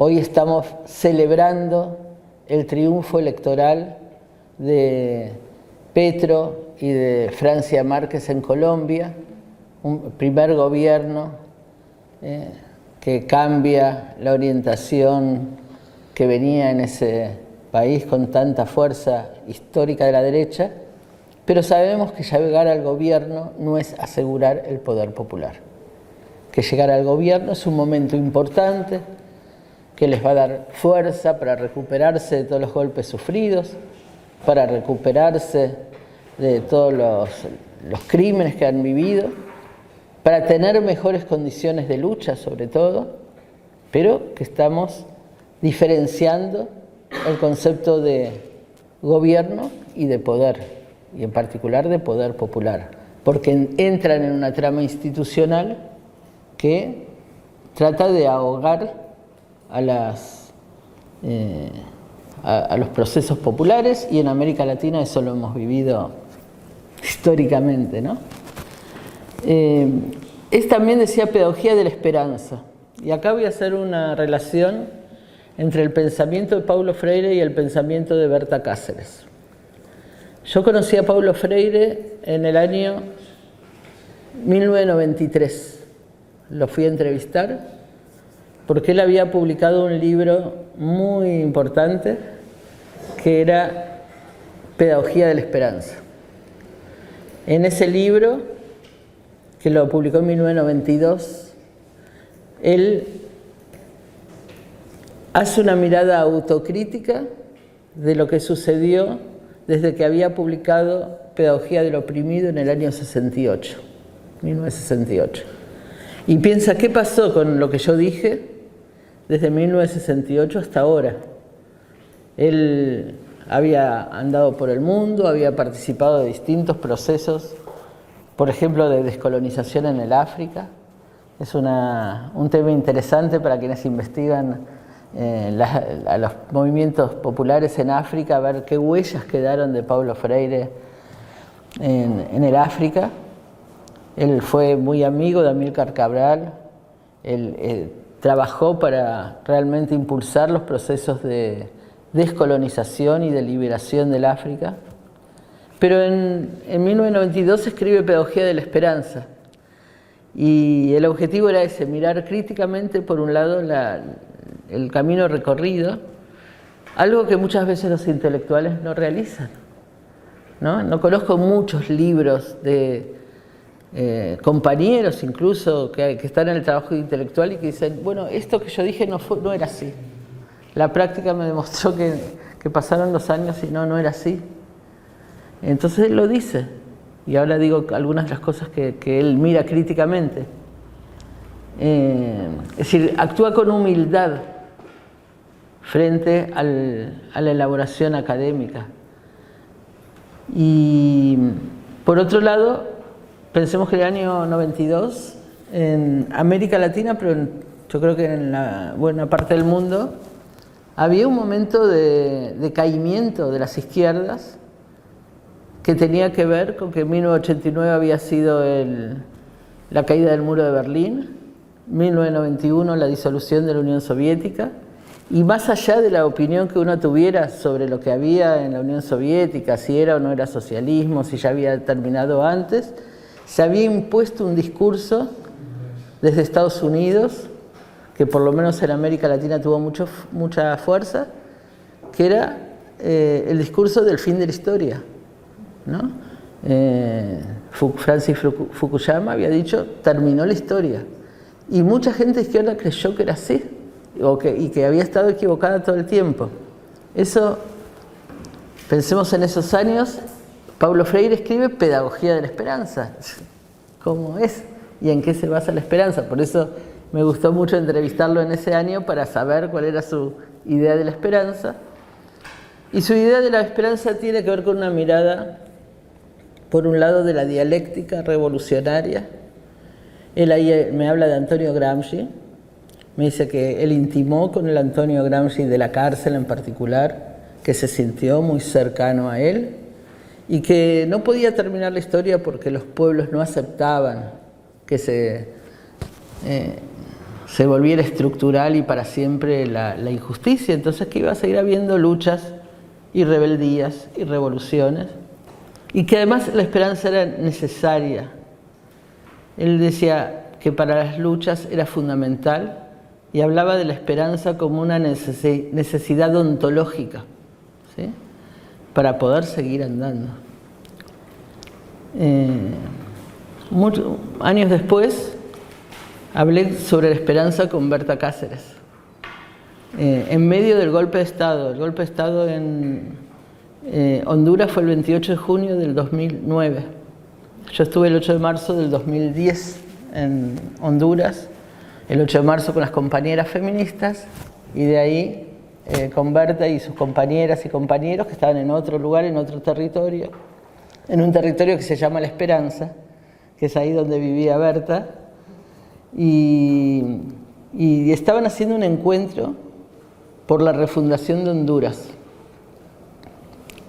Hoy estamos celebrando el triunfo electoral de Petro y de Francia Márquez en Colombia, un primer gobierno que cambia la orientación que venía en ese país con tanta fuerza histórica de la derecha, pero sabemos que llegar al gobierno no es asegurar el poder popular, que llegar al gobierno es un momento importante que les va a dar fuerza para recuperarse de todos los golpes sufridos, para recuperarse de todos los crímenes que han vivido, para tener mejores condiciones de lucha sobre todo, pero que estamos diferenciando el concepto de gobierno y de poder, y en particular de poder popular, porque entran en una trama institucional que trata de ahogar a los procesos populares, y en América Latina eso lo hemos vivido históricamente, ¿no? Es también, decía, pedagogía de la esperanza, y acá voy a hacer una relación entre el pensamiento de Paulo Freire y el pensamiento de Berta Cáceres. Yo conocí a Paulo Freire en el año 1993, lo fui a entrevistar porque él había publicado un libro muy importante que era Pedagogía de la Esperanza. En ese libro, que lo publicó en 1992, él hace una mirada autocrítica de lo que sucedió desde que había publicado Pedagogía del Oprimido en el año 68, 1968. Y piensa, ¿qué pasó con lo que yo dije desde 1968 hasta ahora? Él había andado por el mundo, había participado de distintos procesos, por ejemplo, de descolonización en el África. Es un tema interesante para quienes investigan a los movimientos populares en África, ver qué huellas quedaron de Paulo Freire en el África. Él fue muy amigo de Amílcar Cabral, él trabajó para realmente impulsar los procesos de descolonización y de liberación del África. Pero en 1992 escribe Pedagogía de la Esperanza, y el objetivo era ese, mirar críticamente, por un lado, el camino recorrido, algo que muchas veces los intelectuales no realizan, ¿no? No conozco muchos libros de compañeros incluso que están en el trabajo intelectual y que dicen, bueno, esto que yo dije no era así. La práctica me demostró que pasaron los años y no era así. Entonces él lo dice, y ahora digo algunas de las cosas que él mira críticamente. Es decir, actúa con humildad frente a la elaboración académica. Y por otro lado, pensemos que el año 92, en América Latina, pero yo creo que en la buena parte del mundo, había un momento de decaimiento de las izquierdas que tenía que ver con que en 1989 había sido la caída del muro de Berlín, 1991 la disolución de la Unión Soviética, y más allá de la opinión que uno tuviera sobre lo que había en la Unión Soviética, si era o no era socialismo, si ya había terminado antes, se había impuesto un discurso desde Estados Unidos, que por lo menos en América Latina tuvo mucha fuerza, que era el discurso del fin de la historia, ¿no? Francis Fukuyama había dicho, terminó la historia. Y mucha gente de izquierda creyó que era así, y que había estado equivocada todo el tiempo. Eso, pensemos en esos años. Paulo Freire escribe Pedagogía de la Esperanza. ¿Cómo es? ¿Y en qué se basa la esperanza? Por eso me gustó mucho entrevistarlo en ese año para saber cuál era su idea de la esperanza. Y su idea de la esperanza tiene que ver con una mirada, por un lado, de la dialéctica revolucionaria. Él ahí me habla de Antonio Gramsci, me dice que él intimó con el Antonio Gramsci de la cárcel en particular, que se sintió muy cercano a él, y que no podía terminar la historia porque los pueblos no aceptaban que se se volviera estructural y para siempre la injusticia, entonces que iba a seguir habiendo luchas y rebeldías y revoluciones, y que además la esperanza era necesaria. Él decía que para las luchas era fundamental y hablaba de la esperanza como una necesidad ontológica, ¿sí?, para poder seguir andando. Muchos años después hablé sobre la esperanza con Berta Cáceres. En medio del golpe de Estado, el golpe de Estado en Honduras fue el 28 de junio del 2009. Yo estuve el 8 de marzo del 2010 en Honduras, el 8 de marzo con las compañeras feministas, y de ahí con Berta y sus compañeras y compañeros que estaban en otro lugar, en otro territorio, en un territorio que se llama La Esperanza, que es ahí donde vivía Berta, y estaban haciendo un encuentro por la refundación de Honduras.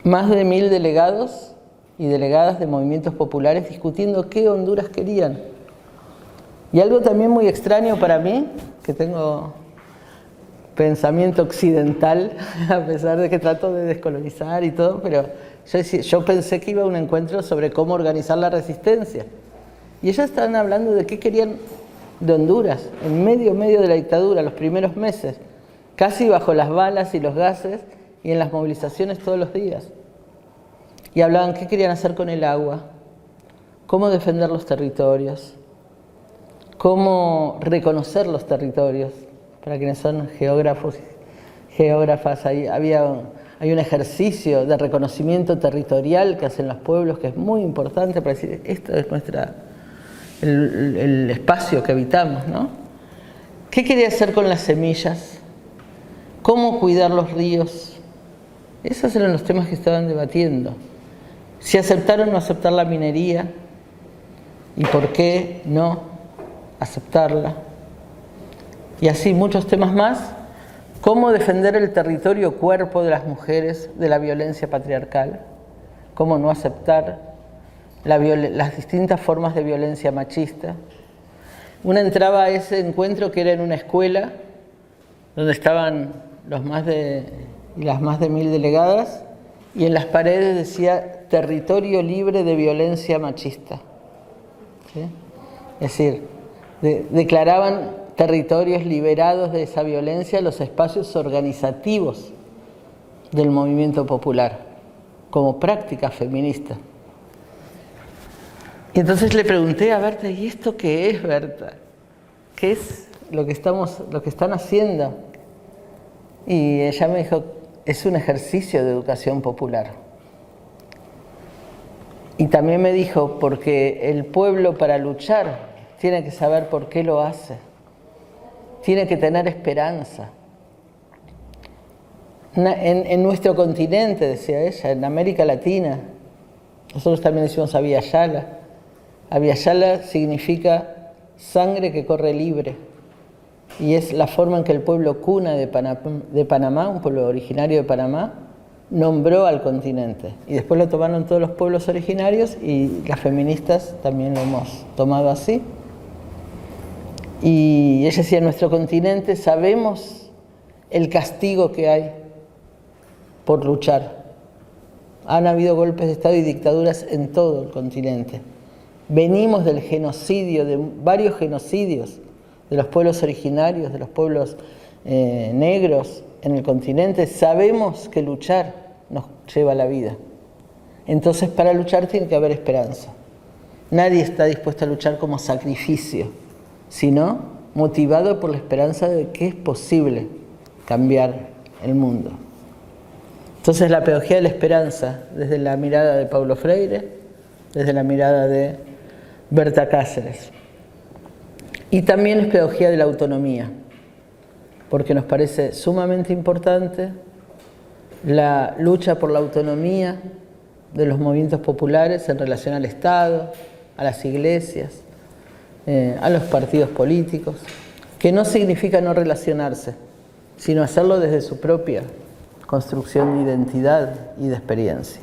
Más de 1000 delegados y delegadas de movimientos populares discutiendo qué Honduras querían. Y algo también muy extraño para mí, que tengo pensamiento occidental, a pesar de que trato de descolonizar y todo, pero yo pensé que iba a un encuentro sobre cómo organizar la resistencia. Y ellas estaban hablando de qué querían de Honduras, en medio de la dictadura, los primeros meses, casi bajo las balas y los gases y en las movilizaciones todos los días. Y hablaban qué querían hacer con el agua, cómo defender los territorios, cómo reconocer los territorios. Para quienes son geógrafos y geógrafas, hay un ejercicio de reconocimiento territorial que hacen los pueblos que es muy importante para decir, esto es el espacio que habitamos, ¿no? ¿Qué quería hacer con las semillas? ¿Cómo cuidar los ríos? Esos eran los temas que estaban debatiendo. Si aceptar o no aceptar la minería y por qué no aceptarla. Y así muchos temas más. Cómo defender el territorio cuerpo de las mujeres de la violencia patriarcal. Cómo no aceptar las distintas formas de violencia machista. Una entraba a ese encuentro que era en una escuela donde estaban las más de 1000 delegadas y en las paredes decía territorio libre de violencia machista. ¿Sí? Es decir, declaraban territorios liberados de esa violencia los espacios organizativos del movimiento popular como práctica feminista. Y entonces le pregunté a Berta, ¿y esto qué es, Berta? ¿Qué es lo que están haciendo? Y ella me dijo, es un ejercicio de educación popular. Y también me dijo, porque el pueblo para luchar tiene que saber por qué lo hace. Tiene que tener esperanza. En nuestro continente, decía ella, en América Latina, nosotros también decimos Abya-Yala. Abya-Yala significa sangre que corre libre. Y es la forma en que el pueblo cuna de Panamá, un pueblo originario de Panamá, nombró al continente. Y después lo tomaron todos los pueblos originarios y las feministas también lo hemos tomado así. Y ella decía, en nuestro continente sabemos el castigo que hay por luchar. Han habido golpes de Estado y dictaduras en todo el continente. Venimos del genocidio, de varios genocidios de los pueblos originarios, de los pueblos negros en el continente. Sabemos que luchar nos lleva a la vida. Entonces, para luchar tiene que haber esperanza. Nadie está dispuesto a luchar como sacrificio, sino motivado por la esperanza de que es posible cambiar el mundo. Entonces, la pedagogía de la esperanza, desde la mirada de Paulo Freire, desde la mirada de Berta Cáceres. Y también es pedagogía de la autonomía, porque nos parece sumamente importante la lucha por la autonomía de los movimientos populares en relación al Estado, a las iglesias, a los partidos políticos, que no significa no relacionarse, sino hacerlo desde su propia construcción de identidad y de experiencia.